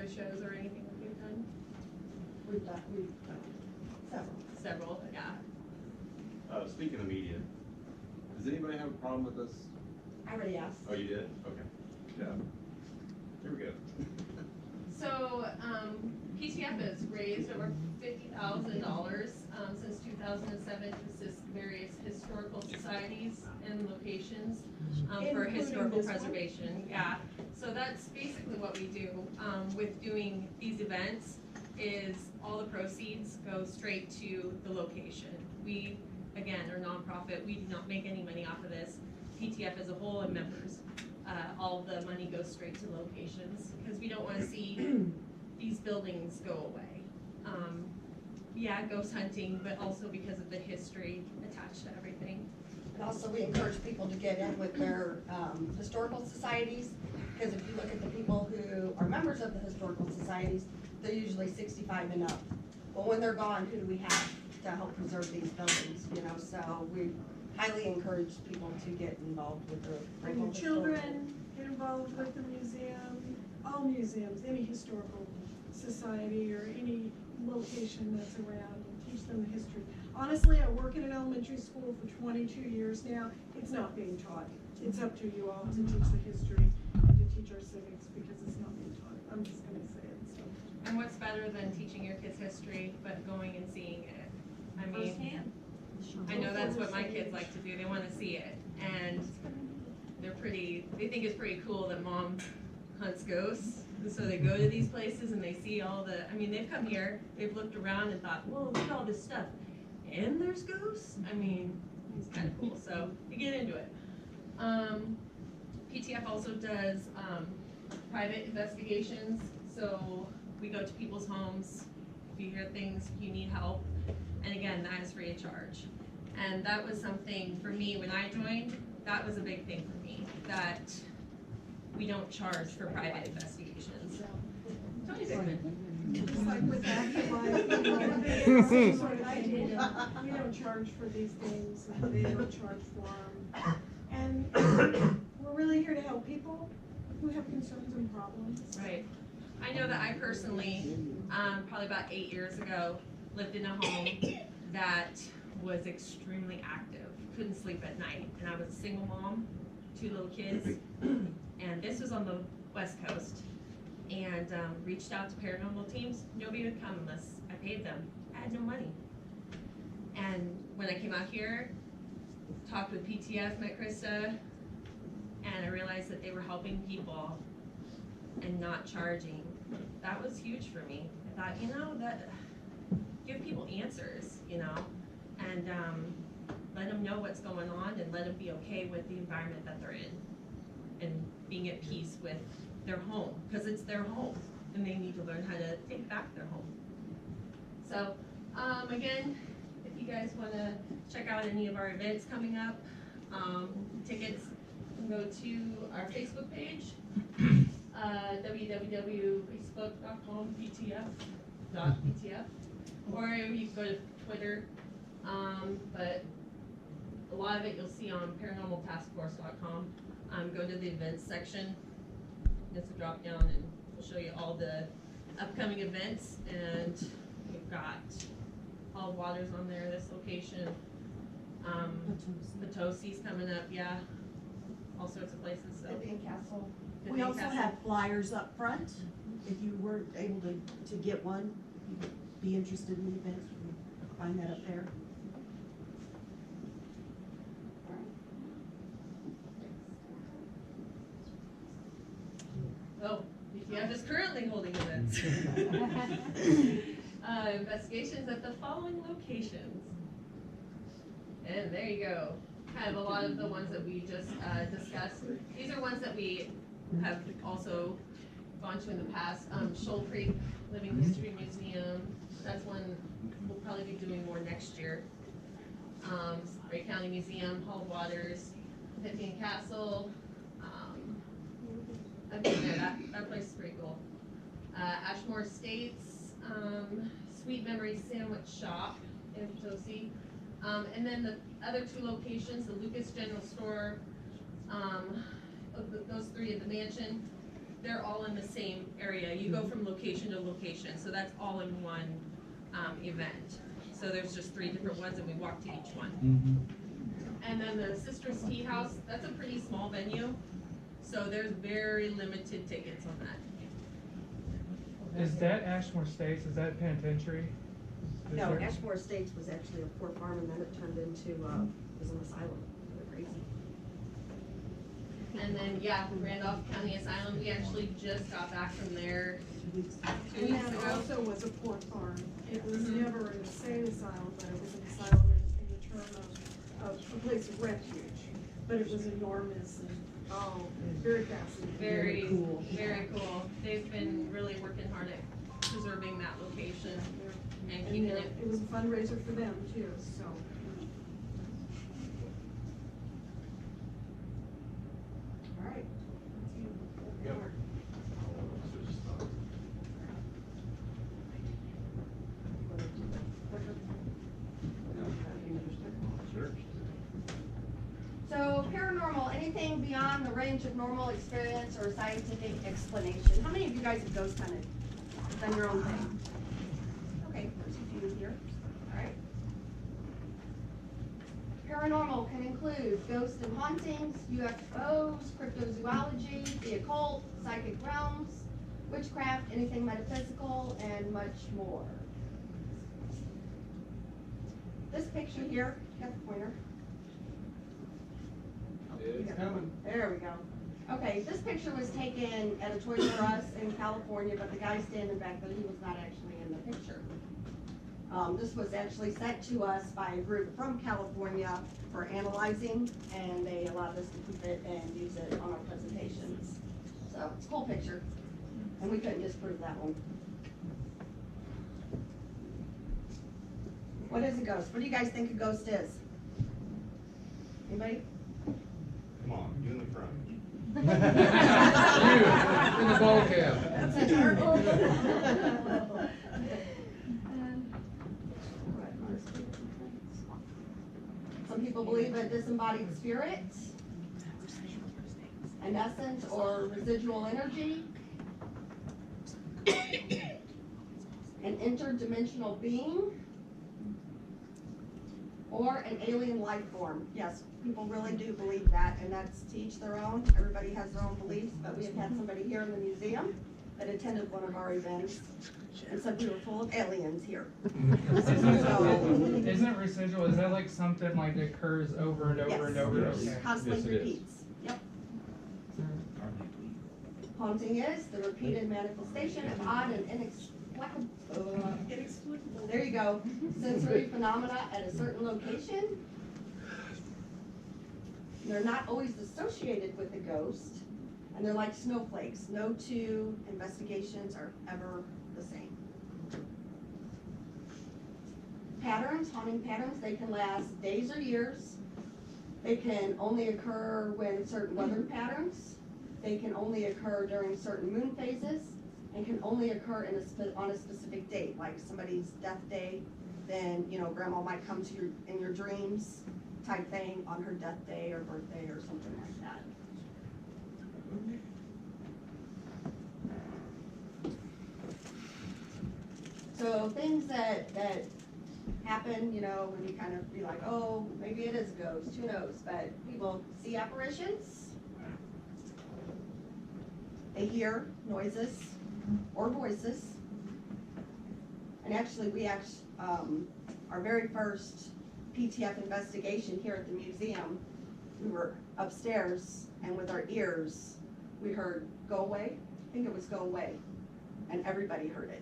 other shows or anything that we've done? We've done several. Several, yeah. Speaking of media, does anybody have a problem with this? I already asked. Oh, you did? Okay. Yeah. Here we go. So, PTF has raised over $50,000 since 2007 to assist various historical societies and locations for Including historical this one? preservation. Yeah. So that's basically what we do with doing these events. Is all the proceeds go straight to the location. We, again, are nonprofit. We do not make any money off of this. PTF as a whole and members. All the money goes straight to locations because we don't want to see these buildings go away. Yeah, ghost hunting, but also because of the history attached to everything. And also, we encourage people to get in with their historical societies, because if you look at the people who are members of the historical societies, they're usually 65 and up. Well, when they're gone, who do we have to help preserve these buildings, you know? So we highly encourage people to get involved with the Bring local your children, historical. get involved with the museum, all museums, any historical society or any location that's around, and teach them the history. Honestly, I work in an elementary school for 22 years now. It's not being taught. It's up to you all to teach the history and to teach our civics because it's not being taught. I'm just gonna say it, so. And what's better than teaching your kids history, but going and seeing it? I mean, Firsthand. I know that's what my kids like to do. They want to see it, and they think it's pretty cool that mom hunts ghosts. And so they go to these places and they see all the, I mean, they've come here, they've looked around and thought, whoa, look at all this stuff. And there's ghosts? I mean, it's kind of cool. So you get into it. PTF also does private investigations. So we go to people's homes. If you hear things, if you need help. And again, that is free of charge. And that was something for me when I joined, that was a big thing for me, that we don't charge for private investigations. Tony's ignorant. Just like with Afterlife, you know, they same sort of thing. We don't charge for these things, and they don't charge for them. And we're really here to help people who have concerns and problems. Right. I know that I personally, probably about 8 years ago, lived in a home that was extremely active, couldn't sleep at night. And I was a single mom, 2 little kids, and this was on the West Coast. And reached out to paranormal teams. Nobody would come unless I paid them. I had no money. And when I came out here, talked with PTF, met Krista, and I realized that they were helping people and not charging. That was huge for me. I thought, you know, that give people answers, you know, and let them know what's going on and let them be okay with the environment that they're in and being at peace with their home, because it's their home and they need to learn how to take back their home. So again, if you guys want to check out any of our events coming up, tickets, you can go to our Facebook page, www.facebook.com/ptf.ptf, or you can go to Twitter, but a lot of it you'll see on paranormaltaskforce.com. Go to the events section. It's a drop down and we'll show you all the upcoming events, and we've got Hall Waters on there, this location. Potosi's coming up, yeah. All sorts of places, so. Vivian Castle. We Vivian also Castle. have flyers up front. If you weren't able to get one, you'd be interested in the event, you can find that up there. Oh, PTF is currently holding events. Investigations at the following locations. And there you go. Kind of a lot of the ones that we just discussed. These are ones that we have also gone to in the past. Shoal Creek Living History Museum. That's one we'll probably be doing more next year. Ray County Museum, Hall Waters, Vivian Castle. I've been there. That place is pretty cool. Ashmore Estates, Sweet Memory Sandwich Shop in Potosi. And then the other 2 locations, the Lucas General Store, those 3 at the mansion, they're all in the same area. You go from location to location, so that's all in one event. So there's just 3 different ones, and we walk to each one. And then the Sisters Tea House, that's a pretty small venue, so there's very limited tickets on that. Is that Ashmore States? Is that penitentiary? Is No, there- Ashmore Estates was actually a poor farm, and then it turned into, was an asylum. They're crazy. And then, yeah, Randolph County Asylum, we actually just got back from there 2 And weeks that ago. also was a poor farm. It was Mhm. never an insane asylum, but it was an asylum in the term of a place of refuge. But it was enormous and, very fascinating. Very, cool. very cool. They've been really working hard at preserving that location and And keeping it. it was a fundraiser for them too, so. All right. Yep. Sure. So paranormal, anything beyond the range of normal experience or scientific explanation. How many of you guys have ghost hunted? Done your own thing? Okay, there's a few here. All right. Paranormal can include ghosts and hauntings, UFOs, cryptozoology, the occult, psychic realms, witchcraft, anything metaphysical, and much more. This picture here, got the pointer. It's coming. There we go. Okay, this picture was taken at a Toys R Us in California, but the guy standing back there, he was not actually in the picture. This was actually sent to us by a group from California for analyzing, and they allowed us to keep it and use it on our presentations. So, it's a cool picture, and we couldn't disprove that one. What is a ghost? What do you guys think a ghost is? Anybody? Come on, you in the front. You, in the ball cap. Some people believe a disembodied spirit, an essence or residual energy, an interdimensional being, or an alien life form. Yes, people really do believe that, and that's to each their own. Everybody has their own beliefs, but we have had somebody here in the museum that attended one of our events and said we were full of aliens here. Isn't residual, is that like something like that occurs over and over and over? Yes. Okay. Constantly Yes, it is. repeats. Yep. Haunting is the repeated manifestation of odd and inexplicable. There you go. Sensory phenomena at a certain location. They're not always associated with a ghost, and they're like snowflakes. No two investigations are ever the same. Patterns, haunting patterns, they can last days or years. They can only occur when certain weather patterns. They can only occur during certain moon phases, and can only occur on a specific date, like somebody's death day. Then, you know, grandma might come to you in your dreams type thing on her death day or birthday or something like that. So things that happen, you know, when you kind of be like, oh, maybe it is a ghost, who knows? But people see apparitions, they hear noises or voices. And actually, our very first PTF investigation here at the museum, we were upstairs, and with our ears, we heard, go away. I think it was go away. And everybody heard it.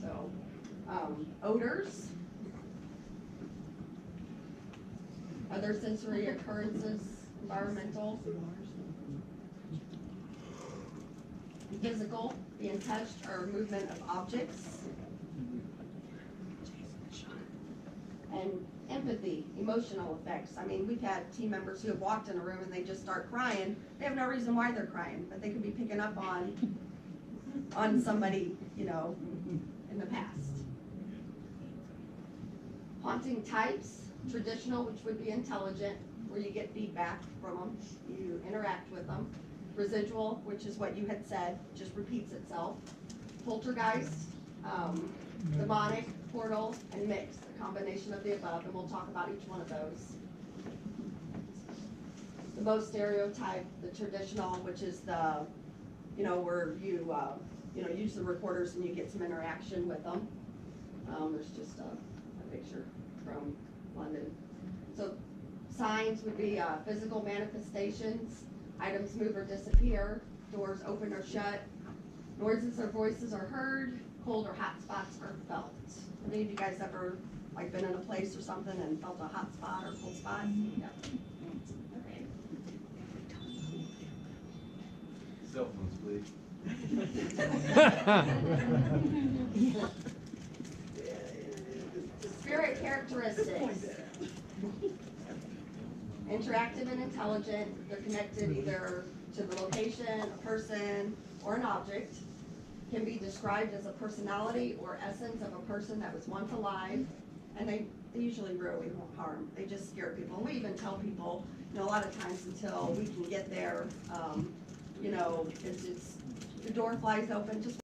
So, odors, other sensory occurrences, environmental, physical, being touched or movement of objects, and empathy, emotional effects. I mean, we've had team members who have walked in a room and they just start crying. They have no reason why they're crying, but they could be picking up on somebody, you know, in the past. Haunting types, traditional, which would be intelligent, where you get feedback from them, you interact with them. Residual, which is what you had said, just repeats itself. Poltergeist, demonic, portal, and mixed, a combination of the above, and we'll talk about each one of those. The most stereotype, the traditional, which is the, where you, use the recorders and you get some interaction with them. There's just a picture from London. So signs would be physical manifestations, items move or disappear, doors open or shut, noises or voices are heard, cold or hot spots are felt. Have any of you guys ever been in a place or something and felt a hot spot or cold spot? Yeah. Okay. Cell phones, please. Spirit characteristics. Interactive and intelligent. They're connected either to the location, a person, or an object. Can be described as a personality or essence of a person that was once alive. And they usually really won't harm. They just scare people. And we even tell people, a lot of times until we can get there, it's the door flies open, just